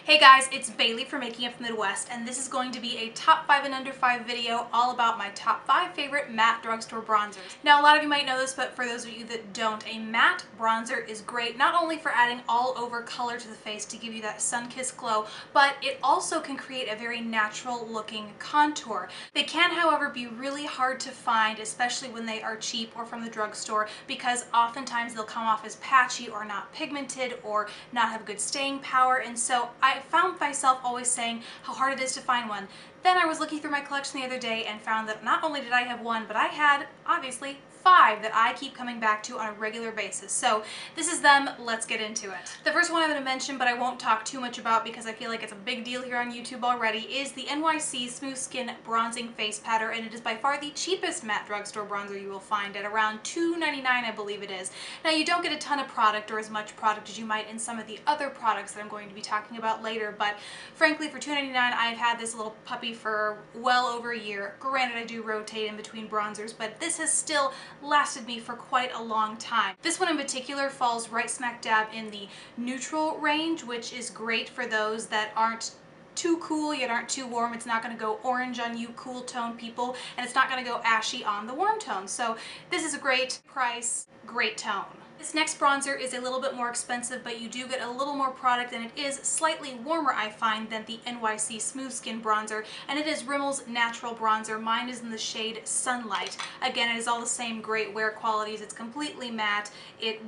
Hey guys, it's Bailey from Making Up the Midwest, and this is going to be a top 5 and under 5 video all about my top 5 favorite matte drugstore bronzers. Now, a lot of you might know this, but for those of you that don't, a matte bronzer is great not only for adding all over color to the face to give you that sun-kissed glow, but it also can create a very natural looking contour. They can, however, be really hard to find, especially when they are cheap or from the drugstore, because oftentimes they'll come off as patchy or not pigmented or not have good staying power, and so I found myself always saying how hard it is to find one. Then I was looking through my collection the other day and found that not only did I have one, but I had, obviously, 5 that I keep coming back to on a regular basis. So this is them. Let's get into it. The first one I'm going to mention, but I won't talk too much about because I feel like it's a big deal here on YouTube already, is the NYC Smooth Skin Bronzing Face Powder, and it is by far the cheapest matte drugstore bronzer you will find at around $2.99, I believe it is. Now, you don't get a ton of product or as much product as you might in some of the other products that I'm going to be talking about later, but frankly, for $2.99, I've had this little puppy for well over a year. Granted, I do rotate in between bronzers, but this has still lasted me for quite a long time. This one in particular falls right smack dab in the neutral range, which is great for those that aren't too cool yet aren't too warm. It's not going to go orange on you cool tone people, and it's not going to go ashy on the warm tone. So this is a great price, great tone. This next bronzer is a little bit more expensive, but you do get a little more product, and it is slightly warmer, I find, than the NYC Smooth Skin bronzer, and it is Rimmel's Natural bronzer. Mine is in the shade Sunlight. Again, it is all the same great wear qualities. It's completely matte. It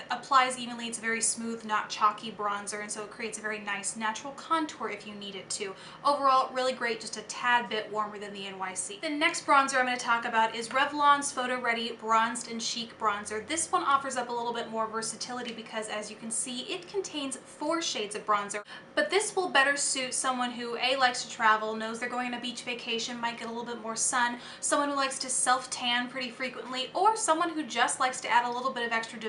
applies evenly. It's a very smooth, not chalky bronzer, and so it creates a very nice natural contour if you need it to. Overall, really great, just a tad bit warmer than the NYC. The next bronzer I'm going to talk about is Revlon's Photoready Bronzed and Chic bronzer. This one offers up a little bit more versatility because, as you can see, it contains 4 shades of bronzer, but this will better suit someone who likes to travel, knows they're going on a beach vacation, might get a little bit more sun, someone who likes to self-tan pretty frequently, or someone who just likes to add a little bit of extra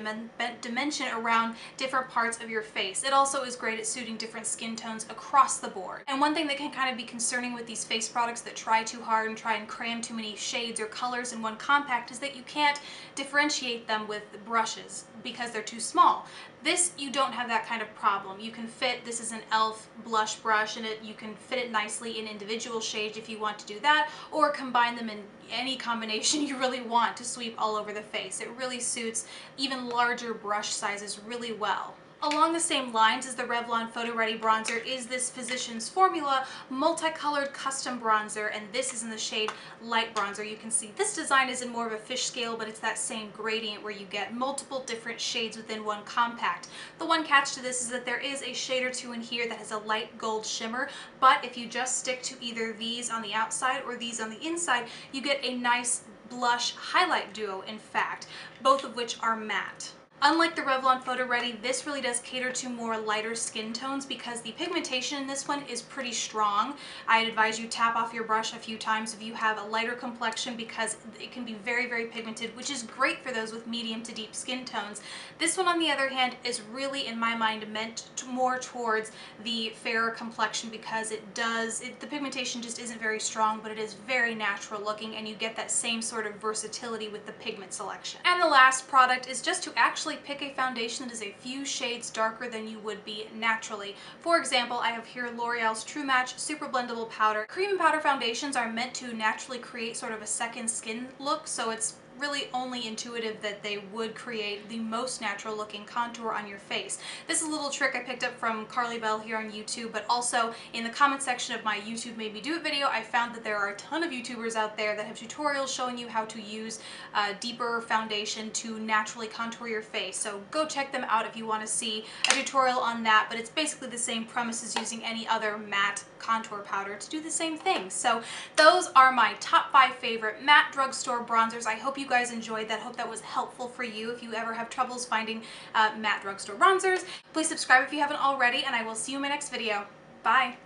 dimension around different parts of your face. It also is great at suiting different skin tones across the board. And one thing that can kind of be concerning with these face products that try too hard and try and cram too many shades or colors in one compact is that you can't differentiate them with brushes because they're too small. This, you don't have that kind of problem. You can fit, this is an e.l.f. blush brush, and you can fit it nicely in individual shades if you want to do that, or combine them in any combination you really want to sweep all over the face. It really suits even larger brush sizes really well. Along the same lines as the Revlon Photoready bronzer is this Physicians Formula multicolored custom bronzer, and this is in the shade Light Bronzer. You can see this design is in more of a fish scale, but it's that same gradient where you get multiple different shades within one compact. The one catch to this is that there is a shade or two in here that has a light gold shimmer, but if you just stick to either these on the outside or these on the inside, you get a nice blush highlight duo, in fact, both of which are matte. Unlike the Revlon Photoready, this really does cater to more lighter skin tones because the pigmentation in this one is pretty strong. I'd advise you tap off your brush a few times if you have a lighter complexion because it can be very, very pigmented, which is great for those with medium to deep skin tones. This one, on the other hand, is really, in my mind, meant more towards the fairer complexion because the pigmentation just isn't very strong, but it is very natural looking, and you get that same sort of versatility with the pigment selection. And the last product is just to actually pick a foundation that is a few shades darker than you would be naturally. For example, I have here L'Oreal's True Match Super Blendable Powder. Cream and powder foundations are meant to naturally create sort of a second skin look, so it's really only intuitive that they would create the most natural looking contour on your face. This is a little trick I picked up from Carly Bell here on YouTube, but also in the comment section of my YouTube Made Me Do It video, I found that there are a ton of YouTubers out there that have tutorials showing you how to use deeper foundation to naturally contour your face. So go check them out if you want to see a tutorial on that, but it's basically the same premise as using any other matte contour powder to do the same thing. So those are my top 5 favorite matte drugstore bronzers. I hope you guys enjoyed that. Hope that was helpful for you if you ever have troubles finding matte drugstore bronzers. Please subscribe if you haven't already, and I will see you in my next video. Bye!